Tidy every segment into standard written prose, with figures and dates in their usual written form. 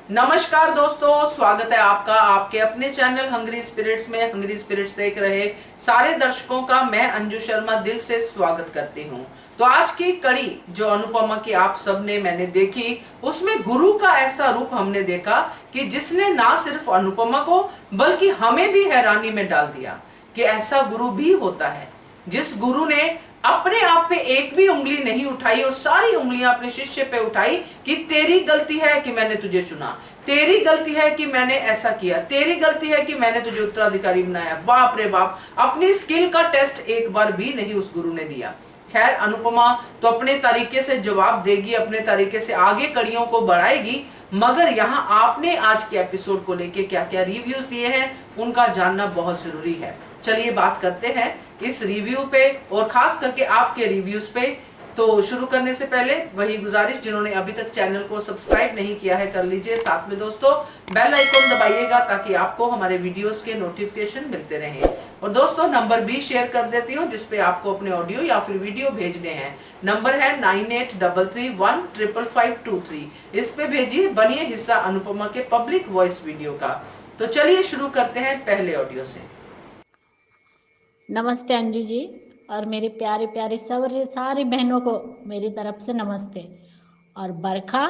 नमस्कार दोस्तों, स्वागत है आपका आपके अपने चैनल हंग्री स्पिरिट्स में। हंग्री स्पिरिट्स देख रहे सारे दर्शकों का मैं अंजू शर्मा दिल से स्वागत करती हूँ। तो आज की कड़ी जो अनुपमा की आप सबने मैंने देखी, उसमें गुरु का ऐसा रूप हमने देखा कि जिसने ना सिर्फ अनुपमा को बल्कि हमें भी हैरानी में डाल दिया कि ऐसा गुरु भी होता है। जिस गुरु ने अपने आप पे एक भी उंगली नहीं उठाई और सारी उंगलियां अपने शिष्य पे उठाई कि तेरी गलती है कि मैंने तुझे चुना, तेरी गलती है कि मैंने ऐसा किया, तेरी गलती है कि मैंने तुझे उत्तराधिकारी बनाया। बाप रे बाप, अपनी स्किल का टेस्ट एक बार भी नहीं उस गुरु ने दिया। खैर, अनुपमा तो अपने तरीके से जवाब देगी, अपने तरीके से आगे कड़ियों को बढ़ाएगी, मगर यहाँ आपने आज के एपिसोड को लेके क्या क्या रिव्यूज दिए हैं उनका जानना बहुत जरूरी है। चलिए बात करते हैं इस रिव्यू पे और खास करके आपके रिव्यूज पे। तो शुरू करने से पहले वही गुजारिश, जिन्होंने अभी तक चैनल को सब्सक्राइब नहीं किया है कर लीजिए, साथ में दोस्तों बेल आइकन दबाइएगा ताकि आपको हमारे वीडियोस के नोटिफिकेशन मिलते रहें। और दोस्तों नंबर भी शेयर कर देती हूँ जिसपे आपको अपने ऑडियो या फिर वीडियो भेजने हैं। नंबर है 9833155523। इस पे भेजिए, बनिए हिस्सा अनुपमा के पब्लिक वॉइस वीडियो का। तो चलिए शुरू करते हैं पहले ऑडियो से। नमस्ते अंजू जी, और मेरी प्यारी प्यारी सारी बहनों को मेरी तरफ से नमस्ते। और बरखा,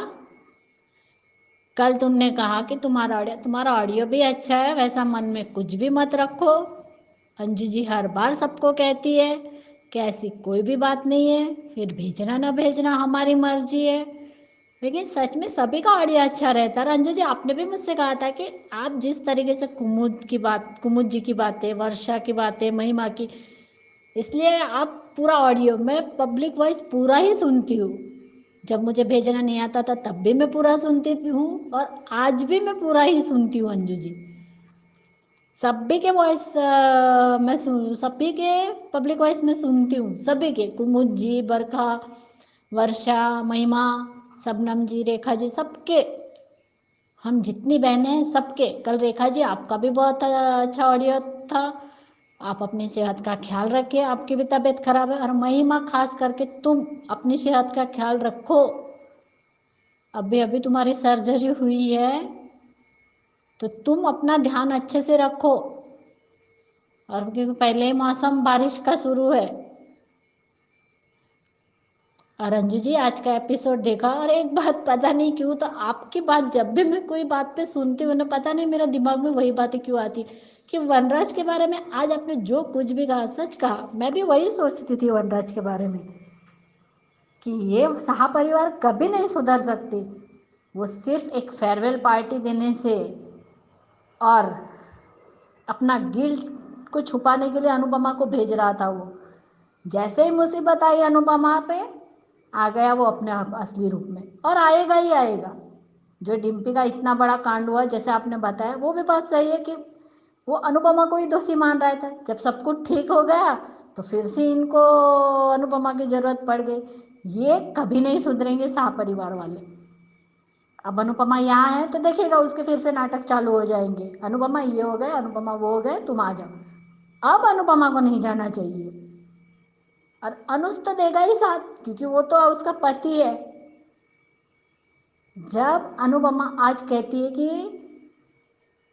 कल तुमने कहा कि तुम्हारा ऑडियो भी अच्छा है, वैसा मन में कुछ भी मत रखो। अंजू जी हर बार सबको कहती है कि ऐसी कोई भी बात नहीं है, फिर भेजना ना भेजना हमारी मर्जी है। लेकिन सच में सभी का ऑडियो अच्छा रहता है। अंजू जी, आपने भी मुझसे कहा था कि आप जिस तरीके से कुमुद जी की बातें, वर्षा की बातें, महिमा की, इसलिए आप पूरा ऑडियो, मैं पब्लिक वॉइस पूरा ही सुनती हूँ। जब मुझे भेजना नहीं आता था तब भी मैं पूरा सुनती हूँ, और आज भी मैं पूरा ही सुनती हूँ अंजू जी। सभी के वॉइस मैं सभी के पब्लिक वॉइस में सुनती हूँ, सभी के, कुमुद जी, बरखा, वर्षा, महिमा, सबनम जी, रेखा जी, सबके। हम जितनी बहनें हैं सबके। कल रेखा जी आपका भी बहुत अच्छा ऑडियो था। आप अपनी सेहत का ख्याल रखिए, आपकी भी तबीयत खराब है। और महिमा, खास करके तुम अपनी सेहत का ख्याल रखो। अभी अभी तुम्हारी सर्जरी हुई है तो तुम अपना ध्यान अच्छे से रखो। और क्योंकि पहले ही मौसम बारिश का शुरू है। और अंजू जी आज का एपिसोड देखा, और एक बात पता नहीं क्यों, तो आपकी बात जब भी मैं कोई बात पे सुनती हूँ ना, पता नहीं मेरा दिमाग में वही बातें क्यों आती कि वनराज के बारे में आज आपने जो कुछ भी कहा सच कहा। मैं भी वही सोचती थी वनराज के बारे में कि ये शाह परिवार कभी नहीं सुधर सकती। वो सिर्फ एक फेयरवेल पार्टी देने से और अपना गिल्ट को छुपाने के लिए अनुपमा को भेज रहा था। वो जैसे ही मुसीबत आई अनुपमा पे, आ गया वो अपने आप असली रूप में, और आएगा ही आएगा। जो डिम्पी का इतना बड़ा कांड हुआ जैसे आपने बताया, वो भी बात सही है कि वो अनुपमा को ही दोषी मान रहा था। जब सब कुछ ठीक हो गया तो फिर से इनको अनुपमा की जरूरत पड़ गई। ये कभी नहीं सुधरेंगे शाह परिवार वाले। अब अनुपमा यहाँ है तो देखेगा उसके फिर से नाटक चालू हो जाएंगे। अनुपमा ये हो गए, अनुपमा वो हो गए, तुम आ जाओ। अब अनुपमा को नहीं जाना चाहिए। और अनुज तो देगा ही साथ, क्योंकि वो तो उसका पति है। जब अनुपमा आज कहती है कि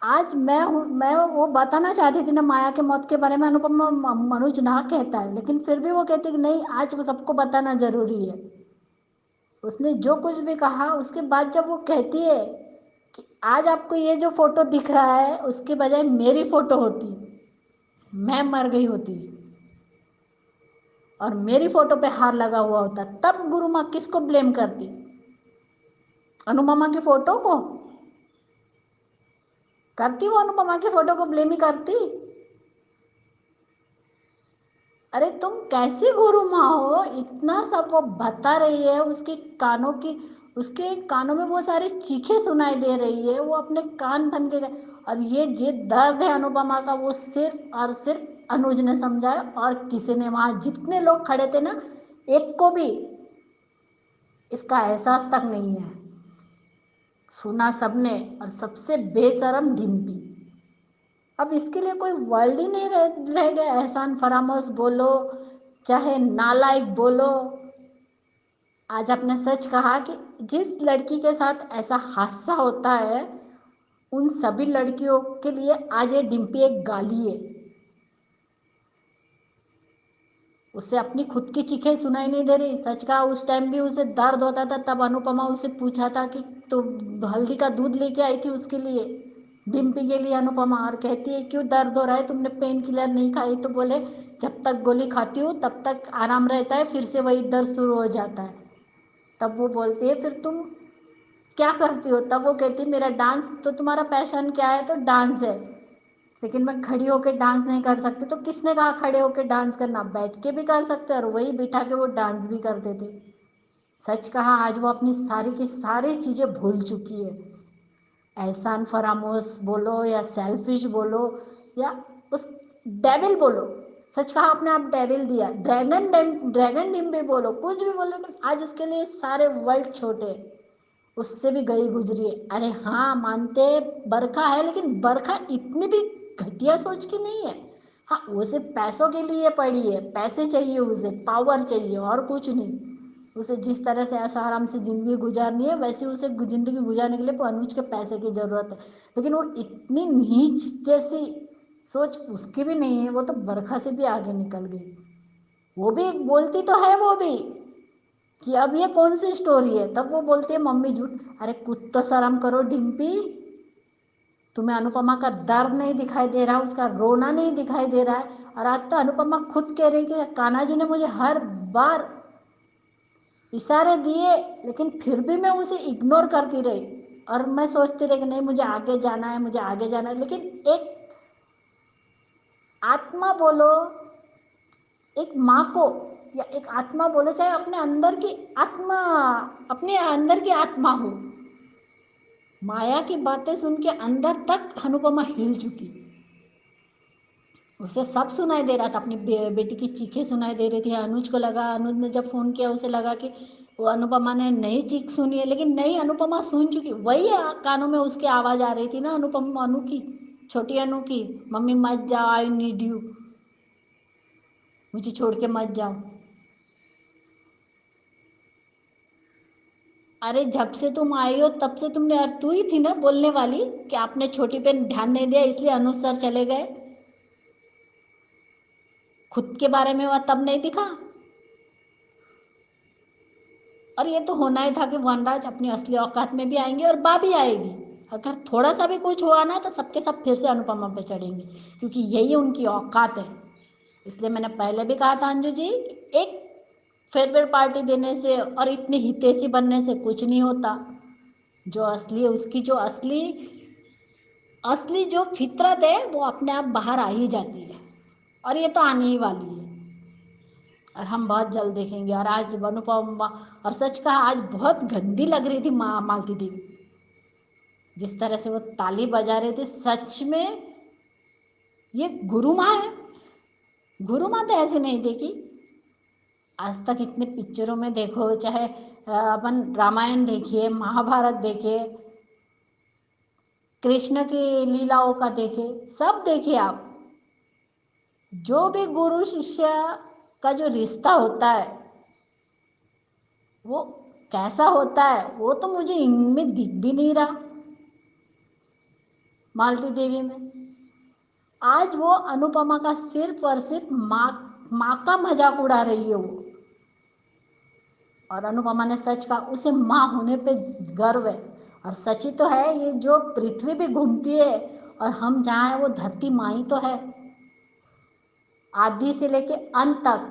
आज मैं हूँ, मैं वो बताना चाहती थी ना माया के मौत के बारे में, अनुपमा मनोज ना कहता है, लेकिन फिर भी वो कहती है कि नहीं, आज वो सबको बताना जरूरी है। उसने जो कुछ भी कहा उसके बाद जब वो कहती है कि आज आपको ये जो फोटो दिख रहा है उसके बजाय मेरी फोटो होती, मैं मर गई होती और मेरी फोटो पे हार लगा हुआ होता, तब गुरु माँ किसको ब्लेम करती? अनुपमा की फोटो को करती, वो अनुपमा की फोटो को ब्लेम ही करती। अरे तुम कैसी गुरु माँ हो? इतना सब वो बता रही है, उसके कानों में वो सारी चीखें सुनाई दे रही है, वो अपने कान बन के गए। और ये जे दर्द है अनुपमा का, वो सिर्फ और सिर्फ अनुज ने समझा है, और किसी ने, वहां जितने लोग खड़े थे ना, एक को भी इसका एहसास तक नहीं है। सुना सबने, और सबसे बेशरम डिम्पी। अब इसके लिए कोई वर्ड ही नहीं रह गया। एहसान फरामोश बोलो चाहे नालायक बोलो, आज आपने सच कहा कि जिस लड़की के साथ ऐसा हादसा होता है उन सभी लड़कियों के लिए आज ये डिम्पी एक गाली है। उसे अपनी खुद की चीखें सुनाई नहीं दे रही। सच कहा उस टाइम भी उसे दर्द होता था, तब अनुपमा उसे पूछा था कि तो हल्दी का दूध लेके आई थी उसके लिए, डिम्पी के लिए। अनुपमा और कहती है क्यों दर्द हो रहा है, तुमने पेन किलर नहीं खाई? तो बोले जब तक गोली खाती हूँ तब तक आराम रहता है, फिर से वही दर्द शुरू हो जाता है। तब वो बोलती है फिर तुम क्या करती हो? तब वो कहती है मेरा डांस। तो तुम्हारा पैशन क्या है? तो डांस है, लेकिन मैं खड़ी होकर डांस नहीं कर सकती। तो किसने कहा खड़े होकर डांस करना? बैठ के भी कर सकते, और वही बिठा के वो डांस भी करते थे। सच कहा आज वो अपनी सारी की सारी चीज़ें भूल चुकी है। एहसान फरामोश बोलो या सेल्फिश बोलो या उस डेविल बोलो। सच कहा आपने आप डेविल दिया, ड्रैगन डिम्बी बोलो, कुछ भी बोलो, लेकिन आज उसके लिए सारे वर्ल्ड छोटे हैं। उससे भी गई गुजरी है। अरे हाँ मानते बरखा है, लेकिन बरखा इतनी भी घटिया सोच की नहीं है। हाँ उसे पैसों के लिए पड़ी है, पैसे चाहिए उसे, पावर चाहिए और कुछ नहीं। उसे जिस तरह से ऐसा आराम से ज़िंदगी गुजारनी है वैसे उसे ज़िंदगी गुजारने के लिए अनुज के पैसे की ज़रूरत है। लेकिन वो इतनी नीच जैसी सोच उसकी भी नहीं है। वो तो बरखा से भी आगे निकल गई। वो भी बोलती तो है वो भी कि अब ये कौन सी स्टोरी है। तब वो बोलती है मम्मी झूठ। अरे कुछ तो शर्म करो डिम्पी, तुम्हें अनुपमा का दर्द नहीं दिखाई दे रहा, उसका रोना नहीं दिखाई दे रहा है। और आज तो अनुपमा खुद कह रही कि कान्हा जी ने मुझे हर बार इशारे दिए, लेकिन फिर भी मैं उसे इग्नोर करती रही। और मैं सोचती रही कि नहीं मुझे आगे जाना है, मुझे आगे जाना है। लेकिन एक आत्मा बोलो, एक माँ को, या एक आत्मा बोलो, चाहे अपने अंदर की आत्मा, अपने अंदर की आत्मा हो, माया की बातें सुन के अंदर तक अनुपमा हिल चुकी। उसे सब सुनाई दे रहा था, अपनी बेटी की चीखें सुनाई दे रही थी। अनुज को लगा, अनुज ने जब फ़ोन किया उसे लगा कि वो अनुपमा ने नई चीख सुनी है, लेकिन नहीं, अनुपमा सुन चुकी। वही कानों में उसकी आवाज़ आ रही थी ना, अनुपमा, अनु की, छोटी अनु की, मम्मी मत जाओ, आई नीड यू, मुझे छोड़ के मत जाओ। अरे जब से तुम आई हो तब से तुमने, और तू ही थी ना बोलने वाली कि आपने छोटी पे ध्यान नहीं दिया इसलिए अनुज सर चले गए। खुद के बारे में वह तब नहीं दिखा। और ये तो होना ही था कि वनराज अपनी असली औकात में भी आएंगे और बा भी आएगी। अगर थोड़ा सा भी कुछ हुआ ना तो सबके सब फिर से अनुपमा पे चढ़ेंगे, क्योंकि यही उनकी औकात है। इसलिए मैंने पहले भी कहा था अंजू जी, एक फेयरवेल पार्टी देने से और इतनी हितैषी बनने से कुछ नहीं होता। जो असली है उसकी जो असली असली जो फितरत है वो अपने आप बाहर आ ही जाती है, और ये तो आने ही वाली है। और हम बहुत जल्द देखेंगे। और आज अनुपमा, और सच कहा आज बहुत गंदी लग रही थी मालती देवी, जिस तरह से वो ताली बजा रहे थे। सच में ये गुरु माँ है। गुरु माँ तो ऐसे नहीं देखी आज तक। इतने पिक्चरों में देखो, चाहे अपन रामायण देखिए, महाभारत देखिए, कृष्ण की लीलाओं का देखे, सब देखिए आप। जो भी गुरु शिष्य का जो रिश्ता होता है वो कैसा होता है, वो तो मुझे इनमें दिख भी नहीं रहा मालती देवी में। आज वो अनुपमा का सिर्फ और सिर्फ माँ का मजाक उड़ा रही है वो। और अनुपमा ने सच कहा उसे माँ होने पे गर्व है। और सच ही तो है, ये जो पृथ्वी भी घूमती है और हम जहाँ हैं वो धरती माँ ही तो है, आदि से लेके अंत तक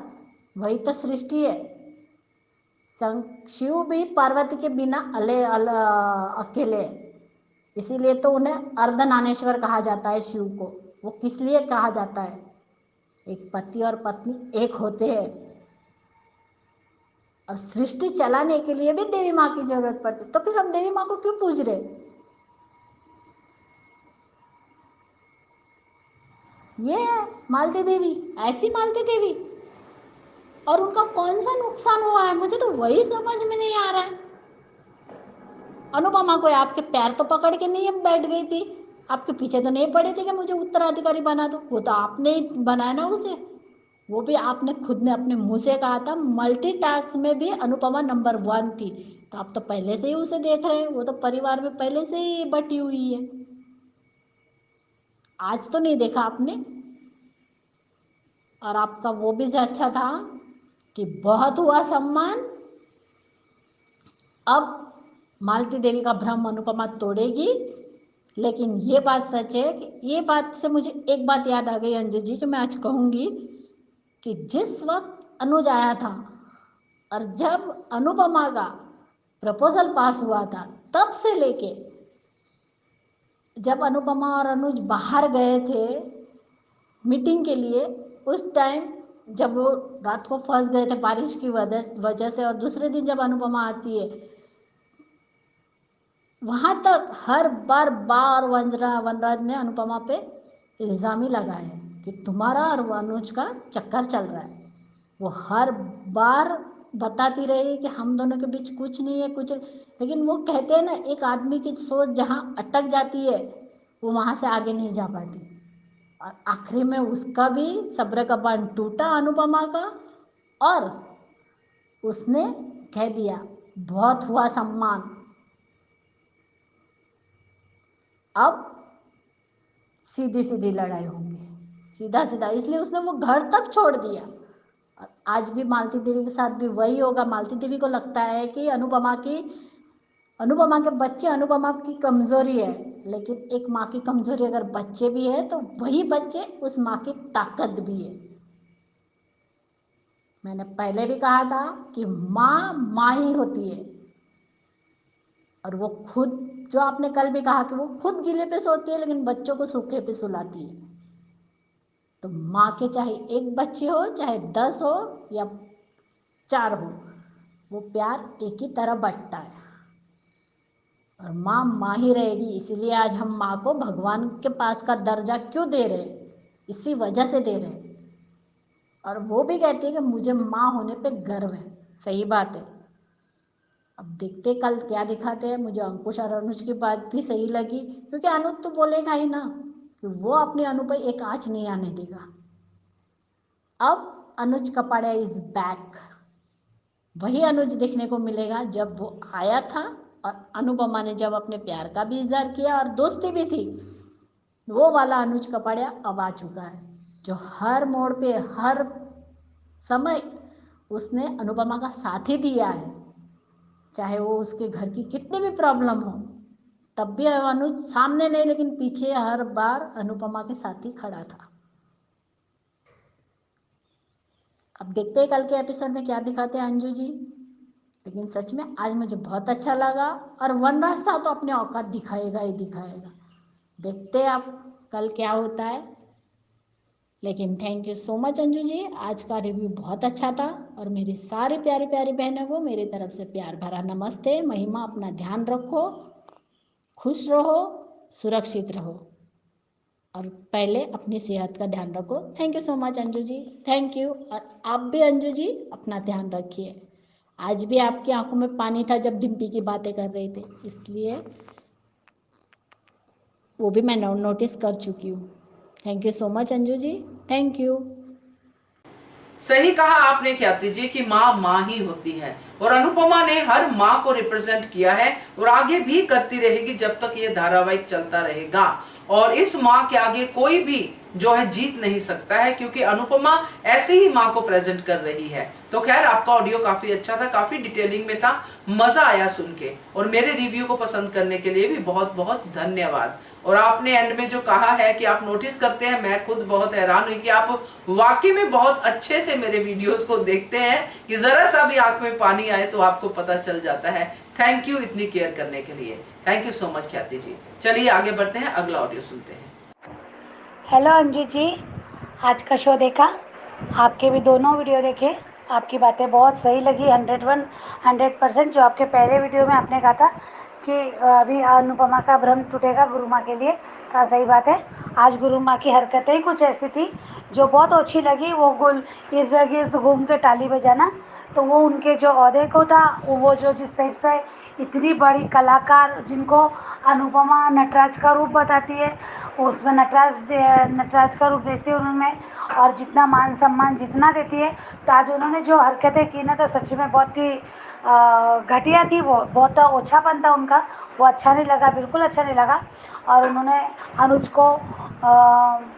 वही तो सृष्टि है। शिव भी पार्वती के बिना अकेले है। इसीलिए तो उन्हें अर्धनानेश्वर कहा जाता है शिव को। वो किस लिए कहा जाता है? एक पति और पत्नी एक होते हैं, और सृष्टि चलाने के लिए भी देवी माँ की जरूरत पड़ती। तो फिर हम देवी माँ को क्यों पूज रहे? ये है मालती देवी, ऐसी मालती देवी। और उनका कौन सा नुकसान हुआ है, मुझे तो वही समझ में नहीं आ रहा है। अनुपमा को आपके पैर तो पकड़ के नहीं बैठ गई थी, आपके पीछे तो नहीं पड़े थे कि मुझे उत्तराधिकारी बना दो। वो तो आपने ही बनाया ना उसे। वो भी आपने खुद ने अपने मुंह से कहा था, मल्टीटास्क में भी अनुपमा नंबर 1 थी। तो आप तो पहले से ही उसे देख रहे हैं, वो तो परिवार में पहले से ही बटी हुई है, आज तो नहीं देखा आपने। और आपका वो भी अच्छा था कि बहुत हुआ सम्मान, अब मालती देवी का भ्रम अनुपमा तोड़ेगी। लेकिन ये बात सच है कि ये बात से मुझे एक बात याद आ गई अंजू जी, जो मैं आज कहूँगी कि जिस वक्त अनुज आया था और जब अनुपमा का प्रपोजल पास हुआ था, तब से लेके जब अनुपमा और अनुज बाहर गए थे मीटिंग के लिए, उस टाइम जब वो रात को फंस गए थे बारिश की वजह से, और दूसरे दिन जब अनुपमा आती है, वहाँ तक हर बार बार वनराज ने अनुपमा पे इल्ज़ाम ही लगाए कि तुम्हारा और अनुज का चक्कर चल रहा है। वो हर बार बताती रही कि हम दोनों के बीच कुछ नहीं है, कुछ। लेकिन वो कहते हैं ना, एक आदमी की सोच जहाँ अटक जाती है वो वहाँ से आगे नहीं जा पाती। और आखिरी में उसका भी सब्र का बांध टूटा अनुपमा का, और उसने कह दिया बहुत हुआ सम्मान, अब सीधी सीधी लड़ाई होंगी, सीधा सीधा। इसलिए उसने वो घर तक छोड़ दिया। और आज भी मालती देवी के साथ भी वही होगा। मालती देवी को लगता है कि अनुपमा के बच्चे अनुपमा की कमजोरी है, लेकिन एक माँ की कमजोरी अगर बच्चे भी है तो वही बच्चे उस माँ की ताकत भी है। मैंने पहले भी कहा था कि माँ माँ ही होती है, और वो खुद, जो आपने कल भी कहा कि वो खुद गीले पे सोती है लेकिन बच्चों को सूखे पे सुलाती है। तो माँ के चाहे एक बच्चे हो, चाहे 10 हो या 4 हो, वो प्यार एक ही तरह बंटता है, और माँ माँ ही रहेगी। इसीलिए आज हम माँ को भगवान के पास का दर्जा क्यों दे रहे, इसी वजह से दे रहे। और वो भी कहती है कि मुझे माँ होने पे गर्व है। सही बात है। अब देखते कल क्या दिखाते हैं। मुझे अंकुश और अनुज की बात भी सही लगी, क्योंकि अनुज तो बोलेगा ही ना कि वो अपने अनु पे एक आँच नहीं आने देगा। अब अनुज कपाड़िया इज बैक। वही अनुज देखने को मिलेगा जब वो आया था, और अनुपमा ने जब अपने प्यार का भी इजहार किया और दोस्ती भी थी। वो वाला अनुज कपाड़िया अब आ चुका है, जो हर मोड़ पे हर समय उसने अनुपमा का साथ ही दिया है। चाहे वो उसके घर की कितनी भी प्रॉब्लम हो, तब भी अनुज सामने नहीं लेकिन पीछे हर बार अनुपमा के साथ ही खड़ा था। अब देखते हैं कल के एपिसोड में क्या दिखाते हैं अंजू जी। लेकिन सच में आज मुझे बहुत अच्छा लगा, और वनराज सा तो अपने औकात दिखाएगा ही दिखाएगा। देखते हैं आप कल क्या होता है। लेकिन thank you so much Anju ji, आज का रिव्यू बहुत अच्छा था। और मेरी सारी प्यारी प्यारी बहनों को मेरी तरफ से प्यार भरा नमस्ते। महिमा, अपना ध्यान रखो, खुश रहो, सुरक्षित रहो, और पहले अपनी सेहत का ध्यान रखो। Thank you so much Anju ji, thank you. और आप भी अंजू जी अपना ध्यान रखिए। आज भी आपकी आंखों में पानी था जब डिम्पी की बातें कर रहे थे, इसलिए वो भी मैं नोटिस कर चुकी हूँ। Thank you so much Anju ji, thank you. सही कहा आपने ख्याति जी कि माँ माँ ही होती है, और अनुपमा ने हर माँ को रिप्रेजेंट किया है और आगे भी करती रहेगी जब तक ये धारावाहिक चलता रहेगा। और इस माँ के आगे कोई भी जो है जीत नहीं सकता है, क्योंकि अनुपमा ऐसे ही माँ को प्रेजेंट कर रही है। तो खैर, आपका ऑडियो काफी अच्छा था, काफी डिटेलिंग में था, मजा आया सुन के, और मेरे रिव्यू को पसंद करने के लिए भी बहुत बहुत धन्यवाद। और आपने एंड में जो कहा है कि आप नोटिस करते हैं, मैं खुद बहुत हैरान हुई कि आप वाकई में बहुत अच्छे से मेरे वीडियोस को देखते हैं, कि जरा सा भी आंख में पानी आए तो आपको पता चल जाता है। थैंक यू इतनी केयर करने के लिए, थैंक यू सो मच ख्याति जी। चलिए आगे बढ़ते हैं, अगला ऑडियो सुनते हैं। हेलो अंजू जी, आज का शो देखा, आपके भी दोनों वीडियो देखे, आपकी बातें बहुत सही लगी। 100% जो आपके पहले वीडियो में आपने कहा था कि अभी अनुपमा का भ्रम टूटेगा गुरु माँ के लिए, तो सही बात है। आज गुरु माँ की हरकतें ही कुछ ऐसी थी जो बहुत अच्छी लगी। वो गोल इर्द गिर्द घूम के ताली बजाना, तो वो उनके जो ओहदे को था, वो जो जिस टाइप से इतनी बड़ी कलाकार जिनको अनुपमा नटराज का रूप बताती है, उसमें नटराज का रूप देती है उन्होंने, और जितना मान सम्मान जितना देती है। तो आज उन्होंने जो हरकतें की ना, तो सच में बहुत ही घटिया थी, वो बहुत ओछापन था उनका, वो अच्छा नहीं लगा, बिल्कुल अच्छा नहीं लगा। और उन्होंने अनुज को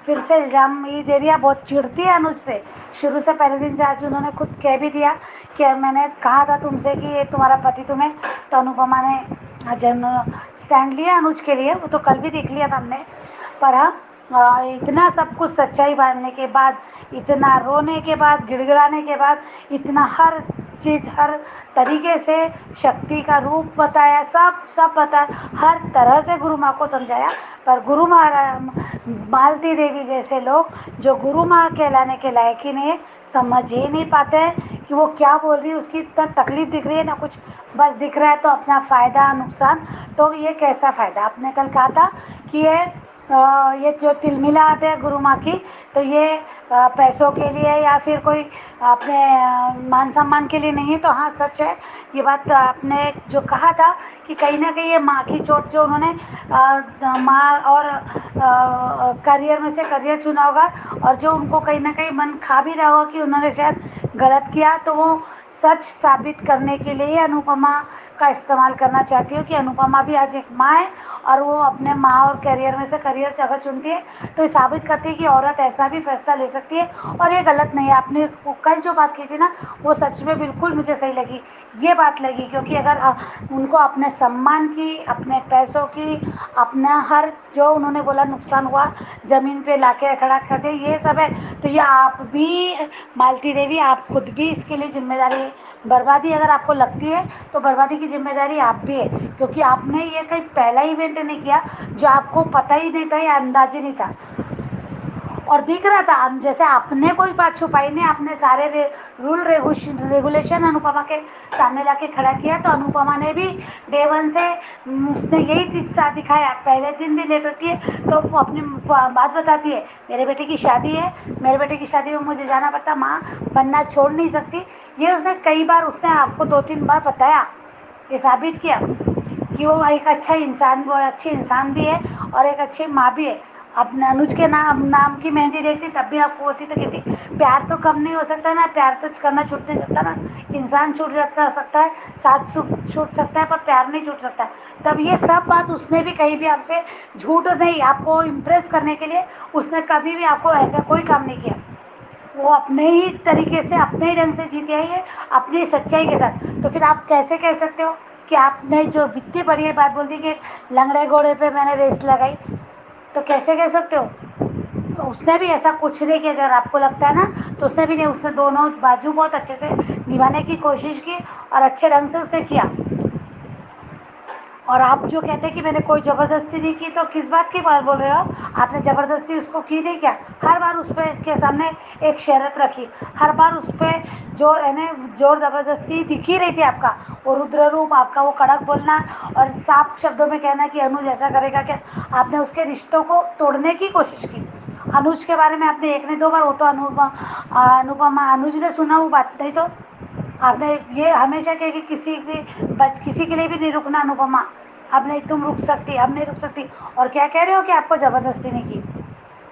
फिर से इल्ज़ाम ये दे दिया, बहुत चिढ़ती है अनुज से शुरू से, पहले दिन से। आज उन्होंने खुद कह भी दिया कि मैंने कहा था तुमसे कि ये तुम्हारा पति तुम्हें, तो अनुपमा ने जब स्टैंड लिया अनुज के लिए, वो तो कल भी देख लिया था हमने। पर हाँ, इतना सब कुछ सच्चाई जानने के बाद, इतना रोने के बाद, गिड़गिड़ाने के बाद, इतना हर चीज़ हर तरीके से शक्ति का रूप बताया, सब बताया, हर तरह से गुरु माँ को समझाया। पर गुरु मालती देवी जैसे लोग जो गुरु माँ कहलाने के लायक ही नहीं है, समझ ही नहीं पाते हैं कि वो क्या बोल रही है, उसकी इतना तकलीफ दिख रही है ना, कुछ बस दिख रहा है तो अपना फ़ायदा नुकसान। तो ये कैसा फ़ायदा? आपने कल कहा था कि ये जो तिलमिलाहट है गुरु माँ की, तो ये पैसों के लिए या फिर कोई अपने मान सम्मान के लिए नहीं है। तो हाँ, सच है ये बात। आपने जो कहा था कि कहीं ना कहीं ये माँ की चोट, जो उन्होंने माँ और करियर में से करियर चुना होगा, और जो उनको कहीं ना कहीं मन खा भी रहा होगा कि उन्होंने शायद गलत किया, तो वो सच साबित करने के लिए अनुपमा का इस्तेमाल करना चाहती हूँ कि अनुपमा भी आज एक माँ है, और वो अपने माँ और करियर में से करियर अगर चुनती है तो ये साबित करती है कि औरत ऐसा भी फैसला ले सकती है, और ये गलत नहीं है। आपने कल जो बात की थी ना, वो सच में बिल्कुल मुझे सही लगी, ये बात लगी। क्योंकि अगर उनको अपने सम्मान की, अपने पैसों की, अपना हर जो उन्होंने बोला नुकसान हुआ, ज़मीन पे लाके खड़ा कर दे, ये सब है, तो ये आप भी मालती देवी, आप खुद भी इसके लिए जिम्मेदारी है। बर्बादी अगर आपको लगती है तो बर्बादी की जिम्मेदारी आप भी है, क्योंकि आपने ये कहीं पहला इवेंट नहीं किया जो आपको पता ही नहीं था या अंदाज ही नहीं था, और दिख रहा था। जैसे आपने कोई बात छुपाई नहीं, आपने सारे रूल रेगुलेशन अनुपमा के सामने लाके खड़ा किया। तो अनुपमा ने भी डे वन से उसने यही दिशा दिखाया। पहले दिन भी लेट होती है तो वो अपनी बात बताती है, मेरे बेटे की शादी है, मेरे बेटे की शादी में मुझे जाना पड़ता, माँ बनना छोड़ नहीं सकती। ये उसने कई बार, उसने आपको 2-3 बार बताया, ये साबित किया कि वो एक अच्छा इंसान, वो अच्छी इंसान भी है और एक अच्छी माँ भी है। अपने अनुज के नाम की मेहंदी देखती तब भी आपको होती, तो कहती प्यार तो कम नहीं हो सकता ना, प्यार तो करना छूट नहीं सकता ना, इंसान छूट सकता है, साथ छूट सकता है, पर प्यार नहीं छूट सकता। तब ये सब बात उसने भी कहीं भी आपसे झूठ नहीं, आपको इम्प्रेस करने के लिए उसने कभी भी आपको ऐसा कोई काम नहीं किया। वो अपने ही तरीके से, अपने ही ढंग से जीती आई है, अपनी सच्चाई के साथ। तो फिर आप कैसे कह सकते हो कि आपने जो इतनी बढ़िया बात बोल दी कि लंगड़े घोड़े पे मैंने रेस लगाई, तो कैसे कह सकते हो? उसने भी ऐसा कुछ नहीं किया। अगर आपको लगता है ना, तो उसने भी नहीं, उसने दोनों बाजू बहुत अच्छे से निभाने की कोशिश की और अच्छे ढंग से उसने किया। और आप जो कहते हैं कि मैंने कोई ज़बरदस्ती नहीं की, तो किस बात की बात बोल रहे हो? आपने ज़बरदस्ती उसको की नहीं क्या? हर बार उस पर के सामने एक शर्त रखी, हर बार उस पर जोर ज़बरदस्ती दिख ही रही थी। आपका वो रुद्र रूप, आपका वो कड़क बोलना और साफ शब्दों में कहना कि अनुज ऐसा करेगा क्या। आपने उसके रिश्तों को तोड़ने की कोशिश की। अनुज के बारे में आपने 1 नहीं 2 बार, वो तो अनुपमा अनुज ने सुना वो बात, नहीं तो आपने ये हमेशा कहा कि किसी के लिए भी नहीं रुकना अनुपमा, अब नहीं तुम रुक सकती, अब नहीं रुक सकती। और क्या कह रहे हो कि आपको ज़बरदस्ती नहीं की?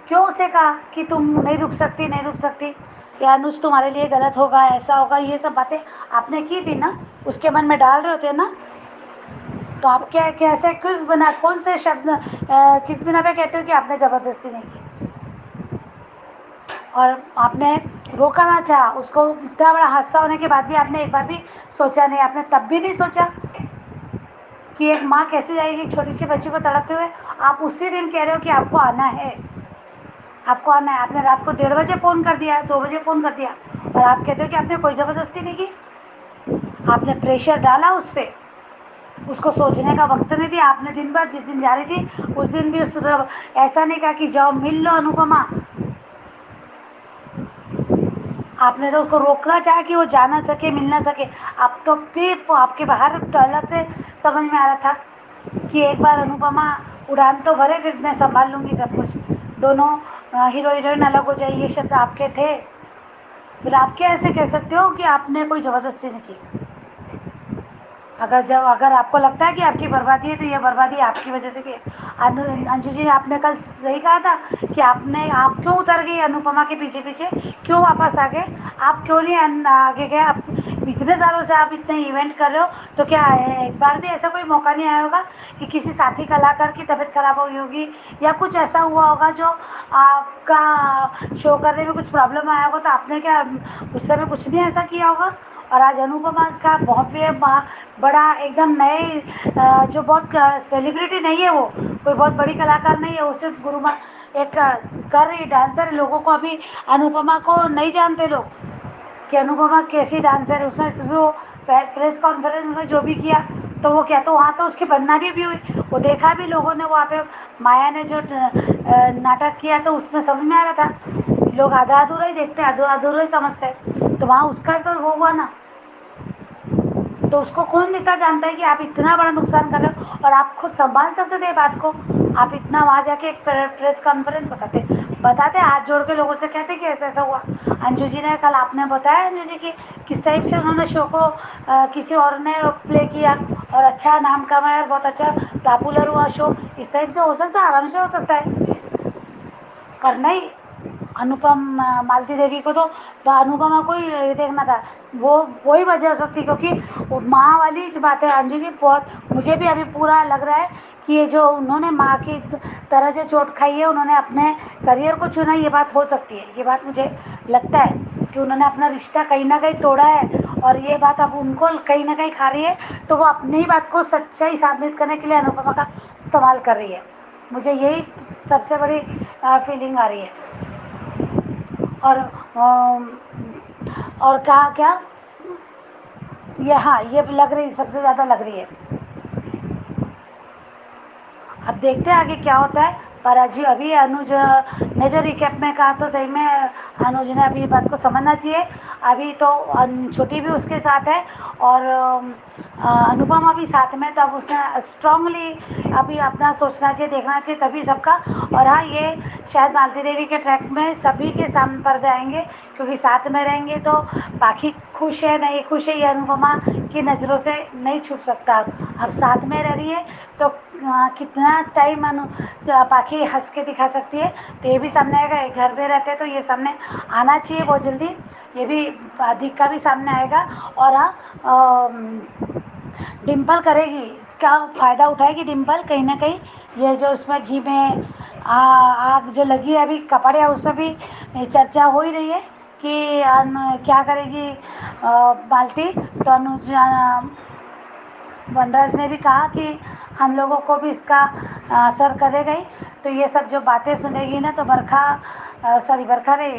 क्यों उसे कहा कि तुम नहीं रुक सकती, नहीं रुक सकती, या अनुज तुम्हारे लिए गलत होगा, ऐसा होगा, ये सब बातें आपने की थी ना, उसके मन में डाल रहे थे ना। तो आप क्या कैसे कौन से शब्द किस बिना पे कहते हो कि आपने ज़बरदस्ती नहीं की? और आपने रोकना चाहा उसको, इतना बड़ा हादसा होने के बाद भी आपने एक बार भी सोचा नहीं, आपने तब भी नहीं सोचा कि एक माँ कैसे जाएगी छोटी सी बच्ची को तड़पते हुए। आप उसी दिन कह रहे हो कि आपको आना है, आपको आना है। आपने रात को 1:30 बजे फ़ोन कर दिया, 2 बजे फ़ोन कर दिया, और आप कहते हो कि आपने कोई ज़बरदस्ती नहीं की। आपने प्रेशर डाला उस पर, उसको सोचने का वक्त नहीं दिया। आपने दिन भर, जिस दिन जा रही थी उस दिन भी ऐसा नहीं कहा कि जाओ मिल लो अनुपमा, आपने तो उसको रोकना चाहा कि वो जा ना सके, मिल ना सके। आप तो भी आपके बाहर अलग से समझ में आ रहा था कि एक बार अनुपमा उड़ान तो भरे, फिर मैं संभाल लूँगी सब कुछ, दोनों हीरो हीरोइन अलग हो जाए, ये शब्द आपके थे। फिर आप क्या ऐसे कह सकते हो कि आपने कोई ज़बरदस्ती नहीं की? अगर आपको लगता है कि आपकी बर्बादी है तो ये बर्बादी आपकी वजह से भी है। अंजू जी, आपने कल सही कहा था कि आप क्यों उतर गई अनुपमा के पीछे पीछे, क्यों वापस आ गए, आप क्यों नहीं आगे गए। आप इतने सालों से आप इतने इवेंट कर रहे हो, तो क्या है, एक बार भी ऐसा कोई मौका नहीं आया होगा कि किसी साथी कलाकार की तबीयत खराब हुई होगी या कुछ ऐसा हुआ होगा जो आपका शो करने में कुछ प्रॉब्लम आया होगा, तो आपने क्या उस समय कुछ नहीं ऐसा किया होगा। और आज अनुपमा का भव्य बड़ा एकदम नए जो बहुत सेलिब्रिटी नहीं है, वो कोई बहुत बड़ी कलाकार नहीं है, वो सिर्फ एक कर रही डांसर है। लोगों को अभी अनुपमा को नहीं जानते लोग कि अनुपमा कैसी डांसर है। उसने वो प्रेस कॉन्फ्रेंस में जो भी किया, तो वो क्या, तो वहाँ तो उसकी बदनामी भी हुई, वो देखा भी लोगों ने। वहाँ पे माया ने जो नाटक किया, तो उसमें समझ में आ रहा था। लोग आधा अधूरा ही देखते हैं, आधा अधूरा ही समझते हैं, तो वहाँ उसका तो वो हुआ ना। तो उसको कौन इतना जानता है कि आप इतना बड़ा नुकसान कर रहे हो, और आप खुद संभाल सकते थे बात को। आप इतना वहाँ जाके एक प्रेस कॉन्फ्रेंस बताते हाथ जोड़ के लोगों से कहते कि ऐसा ऐसा हुआ। अंजू जी ने कल आपने बताया अंजू जी की किस टाइप से उन्होंने शो को किसी और ने प्ले किया और अच्छा नाम कमाया और बहुत अच्छा पॉपुलर हुआ शो। इस टाइप से हो सकता है, आराम से हो सकता है, पर नहीं। मालती देवी को तो अनुपमा को ही देखना था। वही वजह हो सकती, क्योंकि माँ वाली जो बात है अंजू जी, बहुत मुझे भी अभी पूरा लग रहा है कि ये जो उन्होंने माँ की तरह जो चोट खाई है, उन्होंने अपने करियर को चुना, ये बात हो सकती है। ये बात मुझे लगता है कि उन्होंने अपना रिश्ता कहीं ना कहीं तोड़ा है, और ये बात अब उनको कहीं ना कहीं खा रही है, तो वो अपनी ही बात को सच्चाई साबित करने के लिए अनुपमा का इस्तेमाल कर रही है। मुझे यही सबसे बड़ी फीलिंग आ रही है। और कहा क्या, ये हाँ, ये लग रही, सबसे ज़्यादा लग रही है। अब देखते हैं आगे क्या होता है। पर अभी अनुज ने जो रिकैप में कहा, तो सही में अनुज ने अभी बात को समझना चाहिए। अभी तो छोटी भी उसके साथ है और अनुपमा भी साथ में, तो अब उसने स्ट्रांगली अभी अपना सोचना चाहिए, देखना चाहिए, तभी सबका। और हाँ, ये शायद मालती देवी के ट्रैक में सभी के सामने पर्दे आएंगे, क्योंकि साथ में रहेंगे तो बाकी खुश है नहीं खुश है, ये अनुपमा की नज़रों से नहीं छुप सकता। अब साथ में रह रही है, तो कितना टाइम पाखी हंस के दिखा सकती है, तो ये भी सामने आएगा। घर में रहते तो ये सामने आना चाहिए बहुत जल्दी, ये भी दिक्का भी सामने आएगा। और हाँ, डिम्पल करेगी, इसका फ़ायदा उठाएगी डिम्पल कहीं ना कहीं। ये जो उसमें घी में आग जो लगी है अभी कपड़े है, उसमें भी चर्चा हो ही रही है कि क्या करेगी बाल्टी। तो अनुज वनराज ने भी कहा कि हम लोगों को भी इसका असर करेगा ही। तो ये सब जो बातें सुनेगी ना, तो बरखा रे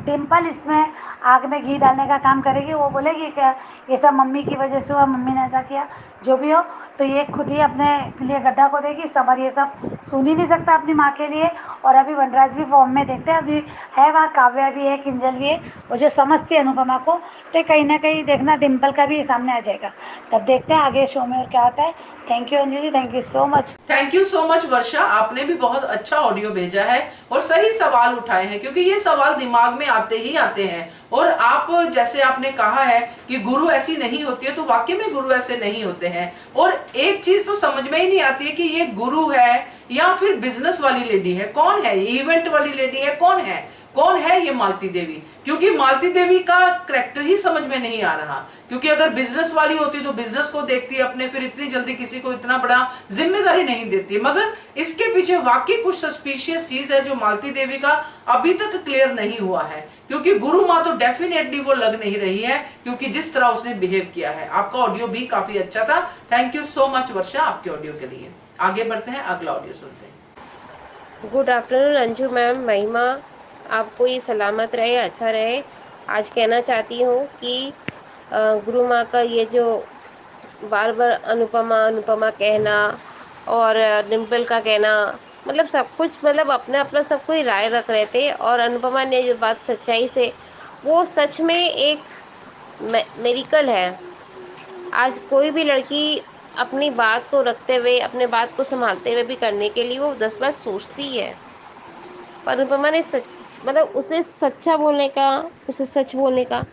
डिम्पल इसमें आग में घी डालने का काम करेगी। वो बोलेगी कि ये सब मम्मी की वजह से हुआ, मम्मी ने ऐसा किया, जो भी हो। तो ये खुद ही अपने लिए गड्ढा खोदेगी सब, और ये सब सुन ही नहीं सकता अपनी माँ के लिए। और अभी वनराज भी फॉर्म में देखते हैं, अभी है वहाँ काव्या भी है, किंजल भी है, वो जो समझती है अनुपमा को। तो कहीं ना कहीं देखना डिम्पल का भी सामने आ जाएगा। तब देखते हैं आगे शो में और क्या होता है। Thank you Anju ji, thank you so much. Thank you so much Varsha, आपने भी बहुत अच्छा ऑडियो भेजा है और सही सवाल उठाए हैं, क्योंकि ये सवाल दिमाग में आते ही आते हैं। और आप जैसे आपने कहा है कि गुरु ऐसी नहीं होती है, तो वाकई में गुरु ऐसे नहीं होते हैं। और एक चीज तो समझ में ही नहीं आती है कि ये गुरु है या फिर बिजनेस वाली लेडी है, कौन है ये, इवेंट वाली लेडी है, कौन है ये मालती देवी। क्योंकि मालती देवी का करेक्टर ही समझ में नहीं आ रहा। क्योंकि अगर बिजनेस वाली होती तो बिजनेस को देखती अपने, फिर इतनी जल्दी किसी को इतना बड़ा जिम्मेदारी नहीं देती। मगर इसके पीछे वाकई कुछ सस्पिशियस चीज है जो मालती देवी का अभी तक क्लियर नहीं हुआ है। क्योंकि गुरु माँ तो डेफिनेटली वो लग नहीं रही है, क्योंकि जिस तरह उसने बिहेव किया है। आपका ऑडियो भी काफी अच्छा था, थैंक यू सो मच वर्षा आपके ऑडियो के लिए। आगे बढ़ते हैं, अगला ऑडियो सुनते हैं। गुड आफ्टरनून अंजू मैम, महिमा, आपको ये सलामत रहे, अच्छा रहे। आज कहना चाहती हूँ कि गुरु माँ का ये जो बार बार अनुपमा अनुपमा कहना और डिम्पल का कहना, मतलब सब कुछ, मतलब अपना अपना सब कोई राय रख रहे थे। और अनुपमा ने जो बात सच्चाई से, वो सच में एक मेरिकल है। आज कोई भी लड़की अपनी बात को रखते हुए, अपने बात को संभालते हुए भी करने के लिए वो 10 बार सोचती है। पर अनुपमा ने मतलब उसे सच बोलने का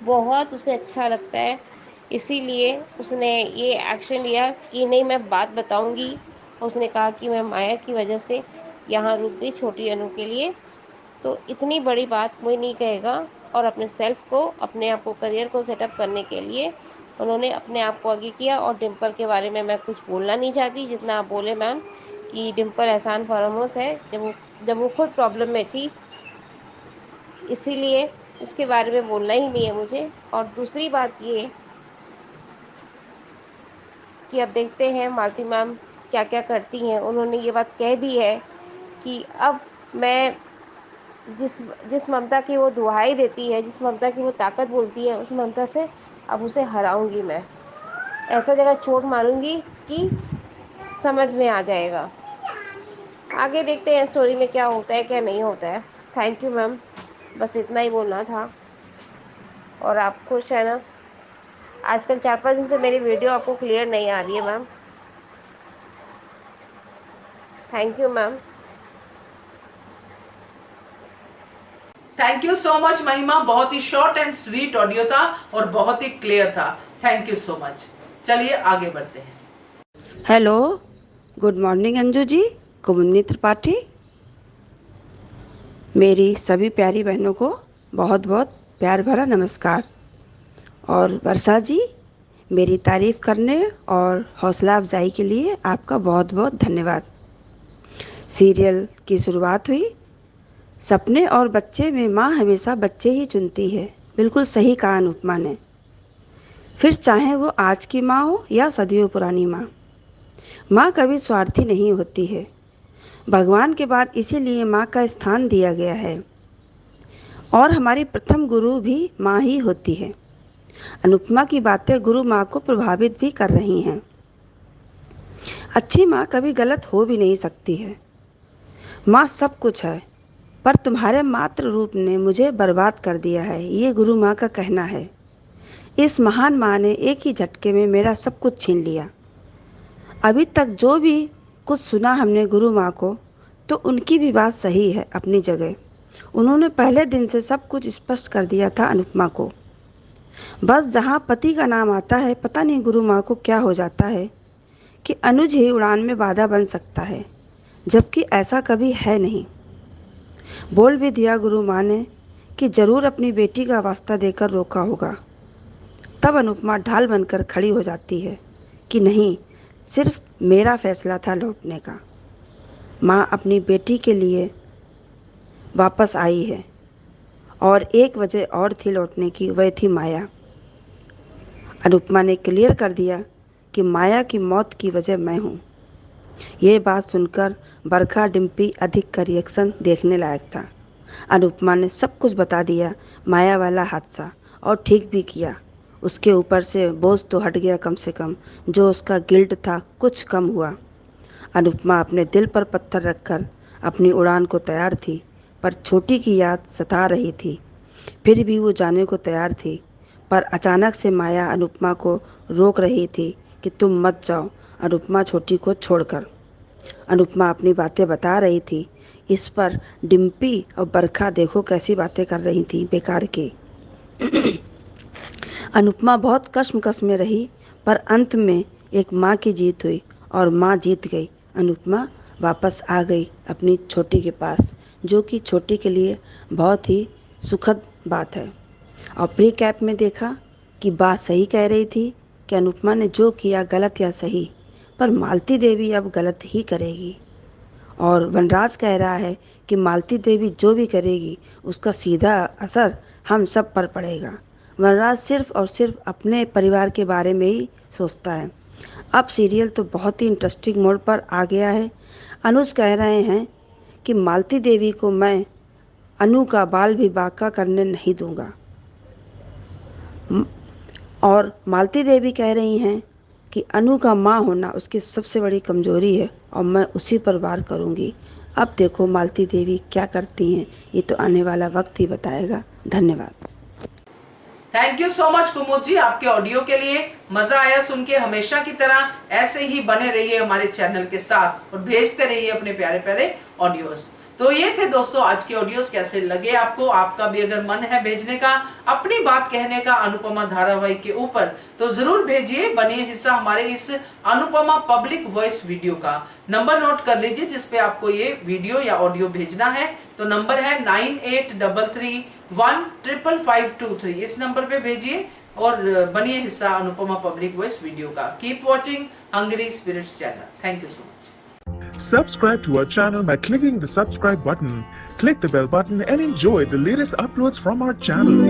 बहुत उसे अच्छा लगता है इसीलिए उसने ये एक्शन लिया कि नहीं, मैं बात बताऊंगी। उसने कहा कि मैं माया की वजह से यहाँ रुक गई छोटी अनु के लिए, तो इतनी बड़ी बात कोई नहीं कहेगा। और अपने सेल्फ को, अपने आप को, करियर को सेटअप करने के लिए उन्होंने अपने आप को आगे किया। और डिम्पल के बारे में मैं कुछ बोलना नहीं चाहती, जितना आप बोले मैम कि डिम्पल एहसान फरामोश है, जब वो खुद प्रॉब्लम में थी, इसीलिए उसके बारे में बोलना ही नहीं है मुझे। और दूसरी बात ये कि अब देखते हैं मालती मैम क्या क्या करती हैं। उन्होंने ये बात कह दी है कि अब मैं जिस जिस ममता की वो दुहाई देती है, जिस ममता की वो ताकत बोलती है, उस ममता से अब उसे हराऊंगी मैं। ऐसा जगह चोट मारूंगी कि समझ में आ जाएगा। आगे देखते हैं स्टोरी में क्या होता है क्या नहीं होता है। थैंक यू मैम, बस इतना ही बोलना था। और आप खुश है ना? आजकल 4-5 दिन से मेरी वीडियो आपको क्लियर नहीं आ रही है ma'am. Thank you ma'am. Thank you so much महिमा, बहुत ही शॉर्ट एंड स्वीट ऑडियो था और बहुत ही क्लियर था। Thank you so much. चलिए आगे बढ़ते हैं। Hello, good morning Anju ji, कुमुदनी त्रिपाठी। मेरी सभी प्यारी बहनों को बहुत बहुत प्यार भरा नमस्कार। और वर्षा जी, मेरी तारीफ़ करने और हौसला अफजाई के लिए आपका बहुत बहुत धन्यवाद। सीरियल की शुरुआत हुई, सपने और बच्चे में माँ हमेशा बच्चे ही चुनती है। बिल्कुल सही कहा अनुपमा ने। फिर चाहे वो आज की माँ हो या सदियों पुरानी माँ, माँ कभी स्वार्थी नहीं होती है। भगवान के बाद इसीलिए माँ का स्थान दिया गया है। और हमारी प्रथम गुरु भी माँ ही होती है। अनुपमा की बातें गुरु माँ को प्रभावित भी कर रही हैं। अच्छी माँ कभी गलत हो भी नहीं सकती है। माँ सब कुछ है, पर तुम्हारे मात्र रूप ने मुझे बर्बाद कर दिया है, ये गुरु माँ का कहना है। इस महान माँ ने एक ही झटके में मेरा सब कुछ छीन लिया। अभी तक जो भी कुछ सुना हमने गुरु माँ को, तो उनकी भी बात सही है अपनी जगह। उन्होंने पहले दिन से सब कुछ स्पष्ट कर दिया था अनुपमा को। बस जहाँ पति का नाम आता है, पता नहीं गुरु माँ को क्या हो जाता है कि अनुज ही उड़ान में बाधा बन सकता है, जबकि ऐसा कभी है नहीं। बोल भी दिया गुरु माँ ने कि ज़रूर अपनी बेटी का वास्ता देकर रोका होगा। तब अनुपमा ढाल बनकर खड़ी हो जाती है कि नहीं, सिर्फ मेरा फैसला था लौटने का। माँ अपनी बेटी के लिए वापस आई है और एक वजह और थी लौटने की, वह थी माया। अनुपमा ने क्लियर कर दिया कि माया की मौत की वजह मैं हूँ। ये बात सुनकर बरखा डिम्पी अधिक का रिएक्शन देखने लायक था। अनुपमा ने सब कुछ बता दिया, माया वाला हादसा, और ठीक भी किया। उसके ऊपर से बोझ तो हट गया, कम से कम जो उसका गिल्ट था कुछ कम हुआ। अनुपमा अपने दिल पर पत्थर रखकर अपनी उड़ान को तैयार थी, पर छोटी की याद सता रही थी। फिर भी वो जाने को तैयार थी, पर अचानक से माया अनुपमा को रोक रही थी कि तुम मत जाओ अनुपमा छोटी को छोड़कर। अनुपमा अपनी बातें बता रही थी, इस पर डिम्पी और बरखा देखो कैसी बातें कर रही थी बेकार की। अनुपमा बहुत कश्मकश में रही, पर अंत में एक माँ की जीत हुई और माँ जीत गई। अनुपमा वापस आ गई अपनी छोटी के पास, जो कि छोटी के लिए बहुत ही सुखद बात है। और प्री कैप में देखा कि बात सही कह रही थी कि अनुपमा ने जो किया गलत या सही, पर मालती देवी अब गलत ही करेगी। और वनराज कह रहा है कि मालती देवी जो भी करेगी उसका सीधा असर हम सब पर पड़ेगा। वनराज सिर्फ और सिर्फ अपने परिवार के बारे में ही सोचता है। अब सीरियल तो बहुत ही इंटरेस्टिंग मोड पर आ गया है। अनुज कह रहे हैं कि मालती देवी को मैं अनु का बाल भी बांका करने नहीं दूंगा। और मालती देवी कह रही हैं कि अनु का माँ होना उसकी सबसे बड़ी कमजोरी है और मैं उसी पर वार करूंगी। अब देखो मालती देवी क्या करती हैं, ये तो आने वाला वक्त ही बताएगा। धन्यवाद। थैंक यू सो मच कुमुद जी, आपके ऑडियो के लिए। मजा आया सुन के। हमेशा की तरह ऐसे ही बने रहिए हमारे चैनल के साथ और भेजते रहिए अपने प्यारे प्यारे ऑडियोस। तो ये थे दोस्तों आज के ऑडियोज। कैसे लगे आपको? आपका भी अगर मन है भेजने का, अपनी बात कहने का अनुपमा धारावाहिक के ऊपर, तो जरूर भेजिए। बनिए हिस्सा हमारे इस अनुपमा पब्लिक वॉइस वीडियो का। नंबर नोट कर लीजिए जिसपे आपको ये वीडियो या ऑडियो भेजना है। तो नंबर है 9833155523। इस नंबर पे भेजिए और बनिए हिस्सा अनुपमा पब्लिक वॉइस वीडियो का। Keep watching Hungry Spirits channel. Thank you so much. Subscribe to our channel by clicking the subscribe button. Click the bell button and enjoy the latest uploads from our channel.